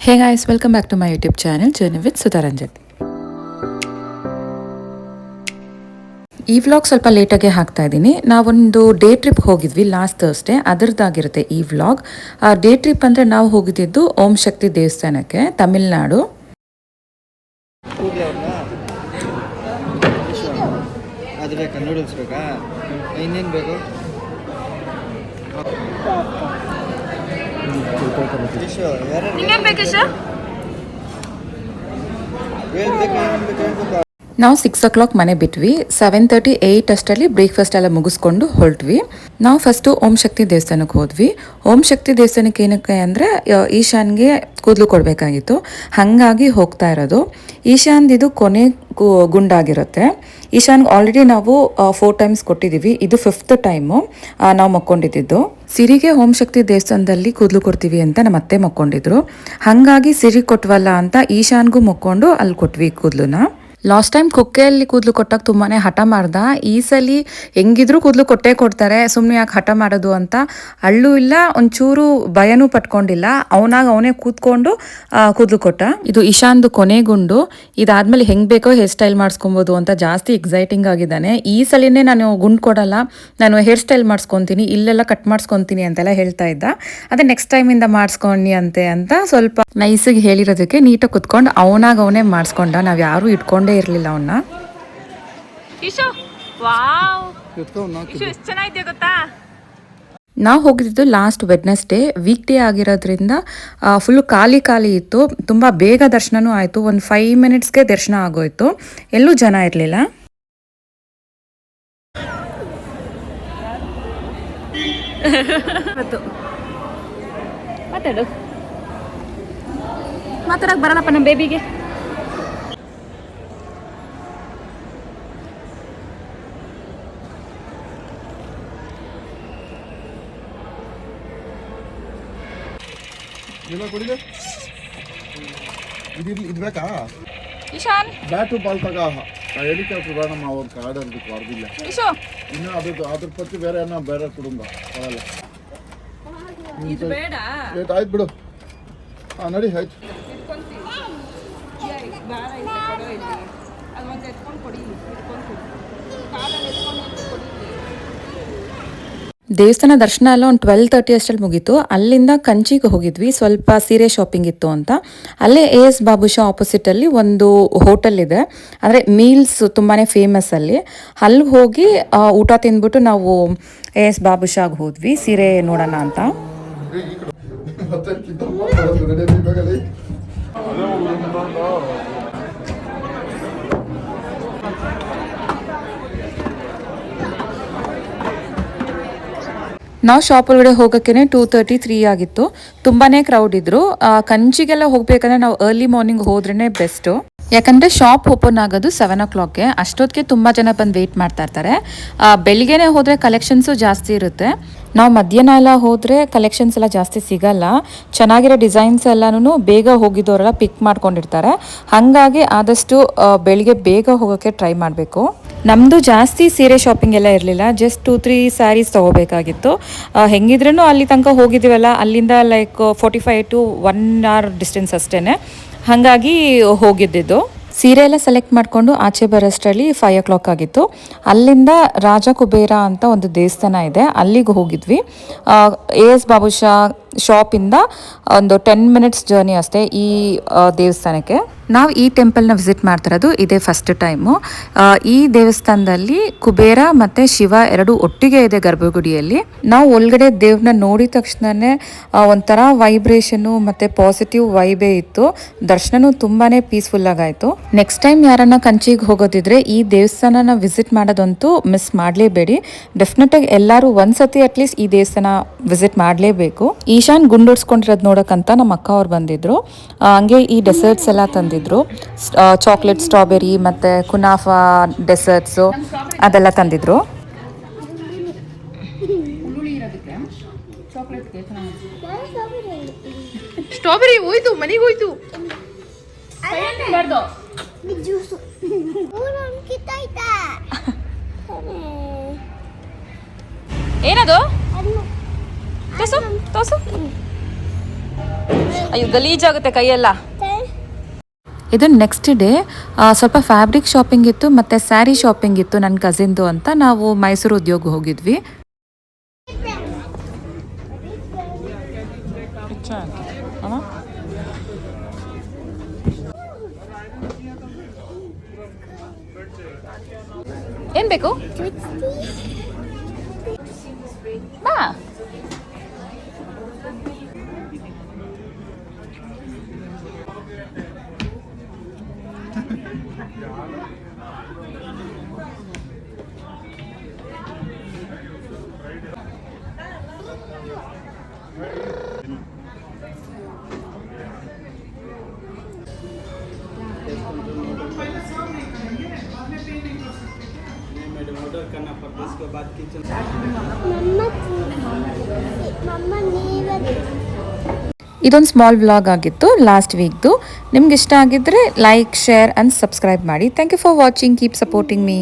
Hey guys, welcome back to my YouTube channel Journey with Sudharanjit. ಈ vlog ಸ್ವಲ್ಪ ಲೇಟಾಗೆ ಹಾಕ್ತಾ ಇದ್ದೀನಿ. ನಾವೊಂದು ಡೇ ಟ್ರಿಪ್ ಹೋಗಿದ್ವಿ ಲಾಸ್ಟ್ ಥರ್ಸ್ಡೇ, ಅದರದ್ದಾಗಿರುತ್ತೆ ಈ ವ್ಲಾಗ್. ಆ ಡೇ ಟ್ರಿಪ್ ಅಂದರೆ ನಾವು ಹೋಗಿದ್ದು ಓಂ ಶಕ್ತಿ ದೇವಸ್ಥಾನಕ್ಕೆ, ತಮಿಳ್ನಾಡು. ನಾವು 6 o'clock ಮನೆ ಬಿಟ್ವಿ. 7:30, 8 ಅಷ್ಟರಲ್ಲಿ ಬ್ರೇಕ್ಫಾಸ್ಟ್ ಎಲ್ಲ ಮುಗಿಸ್ಕೊಂಡು ಹೊರಟ್ವಿ. ನಾವು ಫಸ್ಟು ಓಂ ಶಕ್ತಿ ದೇವಸ್ಥಾನಕ್ಕೆ ಹೋದ್ವಿ. ಓಂ ಶಕ್ತಿ ದೇವಸ್ಥಾನಕ್ಕೆ ಏನಕ್ಕೆ ಅಂದರೆ ಈಶಾನ್ಗೆ ಕೂದಲು ಕೊಡಬೇಕಾಗಿತ್ತು, ಹಾಗಾಗಿ ಹೋಗ್ತಾ ಇರೋದು. ಈಶಾನ್ದಿದು ಕೊನೆ ಗುಂಡಾಗಿರುತ್ತೆ. ಈಶಾನ್ಗೆ ಆಲ್ರೆಡಿ ನಾವು 4 times ಕೊಟ್ಟಿದ್ದೀವಿ. ಇದು 5th ಟೈಮು ನಾವು ಮಕ್ಕೊಂಡಿದ್ದು. ಸಿರಿಗೆ ಓಂ ಶಕ್ತಿ ದೇವಸ್ಥಾನದಲ್ಲಿ ಕೂದಲು ಕೊಡ್ತೀವಿ ಅಂತ ನಮ್ಮ ಅತ್ತೆ ಮಕ್ಕೊಂಡಿದ್ರು, ಹಾಗಾಗಿ ಸಿರಿ ಕೊಟ್ವಲ್ಲ ಅಂತ ಈಶಾನ್ಗೂ ಮಕ್ಕೊಂಡು ಅಲ್ಲಿ ಕೊಟ್ವಿ ಕೂದಲುನ. ಲಾಸ್ಟ್ ಟೈಮ್ ಕುಕ್ಕೆಯಲ್ಲಿ ಕೂದಲು ಕೊಟ್ಟಾಗ ತುಂಬಾ ಹಠ ಮಾಡ್ದ. ಈ ಸಲ ಹೆಂಗಿದ್ರು ಕೂದಲು ಕೊಟ್ಟೇ ಕೊಡ್ತಾರೆ, ಸುಮ್ಮನೆ ಯಾಕೆ ಹಠ ಮಾಡೋದು ಅಂತ ಅಳ್ಳೂ ಇಲ್ಲ, ಒಂಚೂರು ಭಯನೂ ಪಟ್ಕೊಂಡಿಲ್ಲ. ಅವನೇ ಕೂತ್ಕೊಂಡು ಕೂದಲು ಕೊಟ್ಟ. ಇದು ಇಶಾನ್ದು ಕೊನೆಗುಂಡು. ಇದಾದ್ಮೇಲೆ ಹೆಂಗೆ ಬೇಕೋ ಹೇರ್ ಸ್ಟೈಲ್ ಮಾಡಿಸ್ಕೊಬೋದು ಅಂತ ಜಾಸ್ತಿ ಎಕ್ಸೈಟಿಂಗ್ ಆಗಿದ್ದಾನೆ. ಈ ಸಲಿನೇ ನಾನು ಗುಂಡು ಕೊಡಲ್ಲ, ನಾನು ಹೇರ್ ಸ್ಟೈಲ್ ಮಾಡಿಸ್ಕೊತೀನಿ, ಇಲ್ಲೆಲ್ಲ ಕಟ್ ಮಾಡಿಸ್ಕೊತೀನಿ ಅಂತೆಲ್ಲ ಹೇಳ್ತಾ ಇದ್ದ. ಅದೇ ನೆಕ್ಸ್ಟ್ ಟೈಮಿಂದ ಮಾಡಿಸ್ಕೊಂಡು ಅಂತ ಸ್ವಲ್ಪ ನೈಸಿಗೆ ಹೇಳಿರೋದಕ್ಕೆ ನೀಟಾಗಿ ಕುತ್ಕೊಂಡು ಅವನೇ ಮಾಡಿಸ್ಕೊಂಡ. ನಾವು ಯಾರೂ ಇಟ್ಕೊಂಡೇ ಇರಲಿಲ್ಲ ಅವನ್ನ. ನಾವು ಹೋಗಿದ್ದು ಲಾಸ್ಟ್ ವೆಡ್ನೆಸ್ಡೇ, ವೀಕ್ ಡೇ ಆಗಿರೋದ್ರಿಂದ ಫುಲ್ಲು ಖಾಲಿ ಇತ್ತು. ತುಂಬ ಬೇಗ ದರ್ಶನನೂ ಆಯಿತು. ಒಂದು 5 minutesಗೆ ದರ್ಶನ ಆಗೋಯ್ತು, ಎಲ್ಲೂ ಜನ ಇರಲಿಲ್ಲ. ಮಾತಾಡಕ್ ಬರಲ್ಲಪ್ಪ ನಮ್ಮ ಬೇಬಿಗೆ. ಇದು ಬೇಕಾ ಇಶಾನ್? ಬ್ಯಾಟು ಬಾಲ್ ತಗ ಹೆಲಿಕಾಪ್ಟರ್ ಬೇಡ, ನಮ್ಮ ಅವ್ರ ಕಾಡಲ್ಲಿ ಹೊರದಿಲ್ಲ ಇನ್ನು. ಅದ್ರ ಪಟ್ಟಿ ಬೇರೆ ಏನೋ ಬೇರೆ ಕುಡುಂಬ ಕೊಡಲ್ಲ. ಆಯ್ತು ಬಿಡು, ನಡಿ ಆಯ್ತು. ದೇವಸ್ಥಾನ ದರ್ಶನ ಎಲ್ಲ ಒಂದು 12:30 ಅಷ್ಟರಲ್ಲಿ ಮುಗೀತು. ಅಲ್ಲಿಂದ ಕಂಚಿಗೆ ಹೋಗಿದ್ವಿ, ಸ್ವಲ್ಪ ಸೀರೆ ಶಾಪಿಂಗ್ ಇತ್ತು ಅಂತ. ಅಲ್ಲೇ AS ಬಾಬುಷಾ ಆಪೋಸಿಟಲ್ಲಿ ಒಂದು ಹೋಟೆಲ್ ಇದೆ, ಅಂದರೆ ಮೀಲ್ಸ್ ತುಂಬಾ ಫೇಮಸ್ ಅಲ್ಲಿ. ಅಲ್ಲಿಗೆ ಹೋಗಿ ಊಟ ತಿಂದ್ಬಿಟ್ಟು ನಾವು AS ಬಾಬುಷಾಗೆ ಹೋದ್ವಿ ಸೀರೆ ನೋಡೋಣ ಅಂತ. ನಾವು ಶಾಪ್ ಒಳಗಡೆ ಹೋಗೋಕ್ಕೆ 2:30, 3 ಆಗಿತ್ತು. ತುಂಬಾ ಕ್ರೌಡ್ ಇದ್ರು. ಕಂಚಿಗೆಲ್ಲ ಹೋಗ್ಬೇಕಂದ್ರೆ ನಾವು ಅರ್ಲಿ ಮಾರ್ನಿಂಗ್ ಹೋದ್ರೇ ಬೆಸ್ಟು, ಯಾಕಂದರೆ ಶಾಪ್ ಓಪನ್ ಆಗೋದು 7 o'clockಗೆ. ಅಷ್ಟೊತ್ತಿಗೆ ತುಂಬ ಜನ ಬಂದು ವೆಯ್ಟ್ ಮಾಡ್ತಾ ಇರ್ತಾರೆ. ಬೆಳಿಗ್ಗೆನೇ ಹೋದರೆ ಕಲೆಕ್ಷನ್ಸು ಜಾಸ್ತಿ ಇರುತ್ತೆ. ನಾವು ಮಧ್ಯಾಹ್ನ ಎಲ್ಲ ಹೋದರೆ ಕಲೆಕ್ಷನ್ಸ್ ಎಲ್ಲ ಜಾಸ್ತಿ ಸಿಗಲ್ಲ. ಚೆನ್ನಾಗಿರೋ ಡಿಸೈನ್ಸ್ ಎಲ್ಲನೂ ಬೇಗ ಹೋಗಿದ್ದವರೆಲ್ಲ ಪಿಕ್ ಮಾಡ್ಕೊಂಡಿರ್ತಾರೆ. ಹಾಗಾಗಿ ಆದಷ್ಟು ಬೆಳಿಗ್ಗೆ ಬೇಗ ಹೋಗೋಕ್ಕೆ ಟ್ರೈ ಮಾಡಬೇಕು. ನಮ್ಮದು ಜಾಸ್ತಿ ಸೀರೆ ಶಾಪಿಂಗ್ ಎಲ್ಲ ಇರಲಿಲ್ಲ, ಜಸ್ಟ್ 2-3 ಸ್ಯಾರೀಸ್ ತೊಗೋಬೇಕಾಗಿತ್ತು. ಹೆಂಗಿದ್ರೂ ಅಲ್ಲಿ ತನಕ ಹೋಗಿದ್ದೀವಲ್ಲ, ಅಲ್ಲಿಂದ ಲೈಕ್ 45 to 1 hour ಡಿಸ್ಟೆನ್ಸ್ ಅಷ್ಟೇ, ಹಾಗಾಗಿ ಹೋಗಿದ್ದಿದ್ದು. ಸೀರೆ ಎಲ್ಲ ಸೆಲೆಕ್ಟ್ ಮಾಡಿಕೊಂಡು ಆಚೆ ಬರೋಷ್ಟರಲ್ಲಿ 5 o'clock ಆಗಿತ್ತು. ಅಲ್ಲಿಂದ ರಾಜ ಕುಬೇರ ಅಂತ ಒಂದು ದೇವಸ್ಥಾನ ಇದೆ, ಅಲ್ಲಿಗೆ ಹೋಗಿದ್ವಿ. AS ಬಾಬುಷಾ ಶಾಪಿಂದ ಒಂದು 10 minutes ಜರ್ನಿ ಅಷ್ಟೇ ಈ ದೇವಸ್ಥಾನಕ್ಕೆ. ನಾವು ಈ ಟೆಂಪಲ್ನ ವಿಸಿಟ್ ಮಾಡ್ತಿರೋದು ಇದೇ ಫಸ್ಟ್ ಟೈಮು. ಈ ದೇವಸ್ಥಾನದಲ್ಲಿ ಕುಬೇರ ಮತ್ತು ಶಿವ ಎರಡು ಒಟ್ಟಿಗೆ ಇದೆ ಗರ್ಭಗುಡಿಯಲ್ಲಿ. ನಾವು ಒಳಗಡೆ ದೇವ್ರನ್ನ ನೋಡಿದ ತಕ್ಷಣವೇ ಒಂಥರ ವೈಬ್ರೇಷನು ಮತ್ತು ಪಾಸಿಟಿವ್ ವೈಬೇ ಇತ್ತು. ದರ್ಶನನೂ ತುಂಬಾ ಪೀಸ್ಫುಲ್ಲಾಗಾಯಿತು. ನೆಕ್ಸ್ಟ್ ಟೈಮ್ ಯಾರನ್ನ ಕಂಚಿಗೆ ಹೋಗೋದಿದ್ರೆ ಈ ದೇವಸ್ಥಾನನ ವಿಸಿಟ್ ಮಾಡೋದಂತೂ ಮಿಸ್ ಮಾಡಲೇಬೇಡಿ. ಡೆಫಿನೆಟಾಗಿ ಎಲ್ಲರೂ ಒಂದ್ಸತಿ ಅಟ್ಲೀಸ್ಟ್ ಈ ದೇವಸ್ಥಾನ ವಿಸಿಟ್ ಮಾಡಲೇಬೇಕು. ಈಶಾನ್ ಗುಂಡೋಡ್ಸ್ಕೊಂಡಿರೋದು ನೋಡೋಕ್ಕಂತ ನಮ್ಮ ಅಕ್ಕ ಅವ್ರು ಬಂದಿದ್ರು. ಹಂಗೆ ಈ ಡೆಸರ್ಟ್ಸ್ ಎಲ್ಲ ತಂದಿದ್ರು, ಚಾಕ್ಲೇಟ್, ಸ್ಟ್ರಾಬೆರಿ ಮತ್ತು ಕುನಾಫಾ ಡೆಸರ್ಟ್ಸು ಅದೆಲ್ಲ ತಂದಿದ್ರು. ಸ್ಟ್ರಾಬೆರಿ ಹೋಯ್ತು, ಮನೆಗೆ ಹೋಯ್ತು. ಏನದು? ತೋಸು ತೋಸು ಅಯ್ಯೋ ಗಲೀಜಾಗುತ್ತೆ ಕೈಯೆಲ್ಲ. ಇದು ನೆಕ್ಸ್ಟ್ ಡೇ ಸ್ವಲ್ಪ ಫ್ಯಾಬ್ರಿಕ್ ಶಾಪಿಂಗ್ ಇತ್ತು ಮತ್ತು ಸ್ಯಾರಿ ಶಾಪಿಂಗ್ ಇತ್ತು ನನ್ನ ಕಸಿನ್ದು ಅಂತ ನಾವು ಮೈಸೂರು ಉದ್ಯೋಗ ಹೋಗಿದ್ವಿ. ಏನು ಬೇಕು ಬಾ. ಇದೊಂದು ಸ್ಮಾಲ್ ವ್ಲಾಗ್ ಆಗಿತ್ತು ಲಾಸ್ಟ್ ವೀಕ್ದು. ನಿಮ್ಗೆ ಇಷ್ಟ ಆಗಿದ್ರೆ ಲೈಕ್, ಶೇರ್ ಆ್ಯಂಡ್ ಸಬ್ಸ್ಕ್ರೈಬ್ ಮಾಡಿ. Thank you for watching. Keep supporting me.